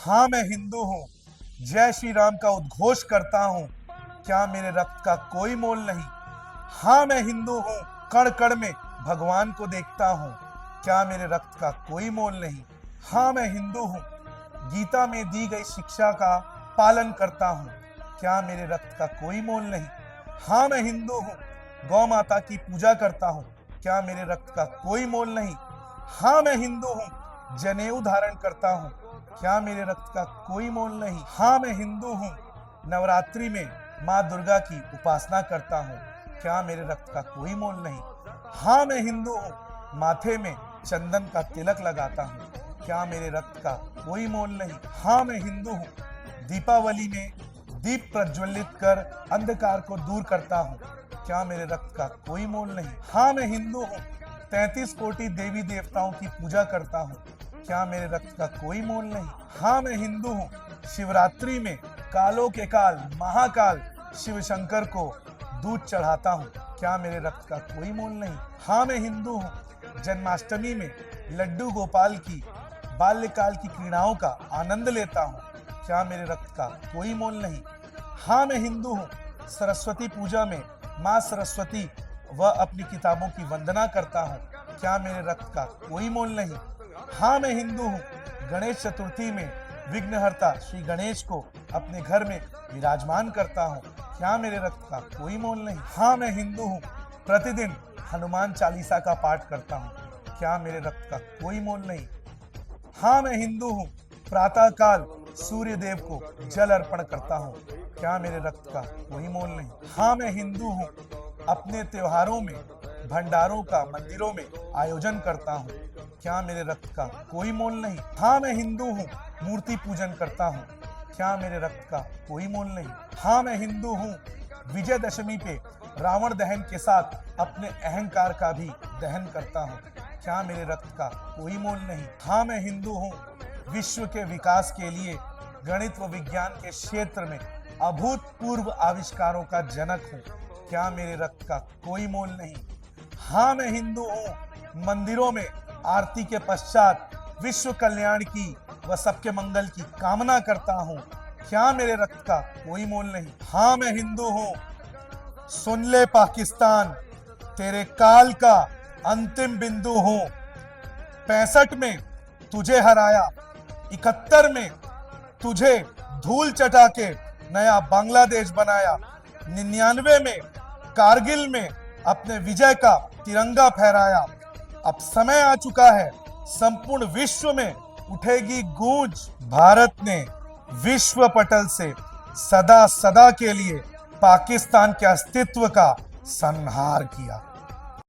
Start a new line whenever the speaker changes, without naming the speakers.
हाँ मैं हिंदू हूँ, जय श्री राम का उद्घोष करता हूँ, क्या मेरे रक्त का कोई मोल नहीं। हाँ मैं हिंदू हूँ, कण कण में भगवान को देखता हूँ, क्या मेरे रक्त का कोई मोल नहीं। हाँ मैं हिंदू हूँ, गीता में दी गई शिक्षा का पालन करता हूँ, क्या मेरे रक्त का कोई मोल नहीं। हाँ मैं हिंदू हूँ, गौ माता की पूजा करता हूँ, क्या मेरे रक्त का कोई मोल नहीं। हाँ मैं हिंदू हूँ, जनेऊ धारण करता हूँ, क्या मेरे रक्त का कोई मोल नहीं। हाँ मैं हिंदू हूँ, नवरात्रि में माँ दुर्गा की उपासना करता हूँ, क्या मेरे रक्त का कोई मोल नहीं। हाँ मैं हिंदू हूँ, माथे में चंदन का तिलक लगाता हूँ, क्या मेरे रक्त का कोई मोल नहीं। हाँ मैं हिंदू हूँ, दीपावली में दीप प्रज्वलित कर अंधकार को दूर करता हूँ, क्या मेरे रक्त का कोई मोल नहीं। हाँ मैं हिंदू हूँ, 33 कोटि देवी देवताओं की पूजा करता हूँ, क्या मेरे रक्त का कोई मोल नहीं। हाँ मैं हिंदू हूँ, शिवरात्रि में कालों के काल महाकाल शिव शंकर को दूध चढ़ाता हूँ, क्या मेरे रक्त का कोई मोल नहीं। हाँ मैं हिंदू हूँ, जन्माष्टमी में लड्डू गोपाल की बाल्यकाल की क्रीड़ाओं का आनंद लेता हूँ, क्या मेरे रक्त का कोई मोल नहीं। हाँ मैं हिंदू हूँ, सरस्वती पूजा में माँ सरस्वती व अपनी किताबों की वंदना करता हूँ, क्या मेरे रक्त का कोई मोल नहीं। हाँ मैं हिंदू हूँ, गणेश चतुर्थी में विघ्नहर्ता श्री गणेश को अपने घर में विराजमान करता हूँ, क्या मेरे रक्त का कोई मोल नहीं। हाँ मैं हिंदू हूँ, प्रतिदिन हनुमान चालीसा का पाठ करता हूँ, क्या मेरे रक्त का कोई मोल नहीं। हाँ मैं हिंदू हूँ, प्रातः काल सूर्य देव को जल अर्पण करता हूँ, क्या मेरे रक्त का कोई मोल नहीं। हाँ मैं हिंदू हूँ, अपने त्योहारों में भंडारों का मंदिरों में आयोजन करता हूँ, क्या मेरे रक्त का कोई मोल नहीं। हाँ मैं हिंदू हूँ, मूर्ति पूजन करता हूँ, क्या मेरे रक्त का कोई मोल नहीं। हाँ मैं हिंदू हूँ, विजयदशमी पे रावण दहन के साथ अपने अहंकार का भी दहन करता हूँ, क्या मेरे रक्त का कोई मोल नहीं। हाँ मैं हिंदू हूँ, विश्व के विकास के लिए गणित व विज्ञान के क्षेत्र में अभूतपूर्व आविष्कारों का जनक हूँ, क्या मेरे रक्त का कोई मोल नहीं। हाँ मैं हिंदू हूँ, मंदिरों में आरती के पश्चात विश्व कल्याण की व सबके मंगल की कामना करता हूँ, क्या मेरे रक्त का कोई मोल नहीं। हाँ मैं हिंदू हूँ, सुन ले पाकिस्तान, तेरे काल का अंतिम बिंदु हूँ। 65 में तुझे हराया, 71 में तुझे धूल चटा के नया बांग्लादेश बनाया, 99 में कारगिल में अपने विजय का तिरंगा फहराया। अब समय आ चुका है, संपूर्ण विश्व में उठेगी गूंज। भारत ने विश्व पटल से सदा सदा के लिए पाकिस्तान के अस्तित्व का संहार किया।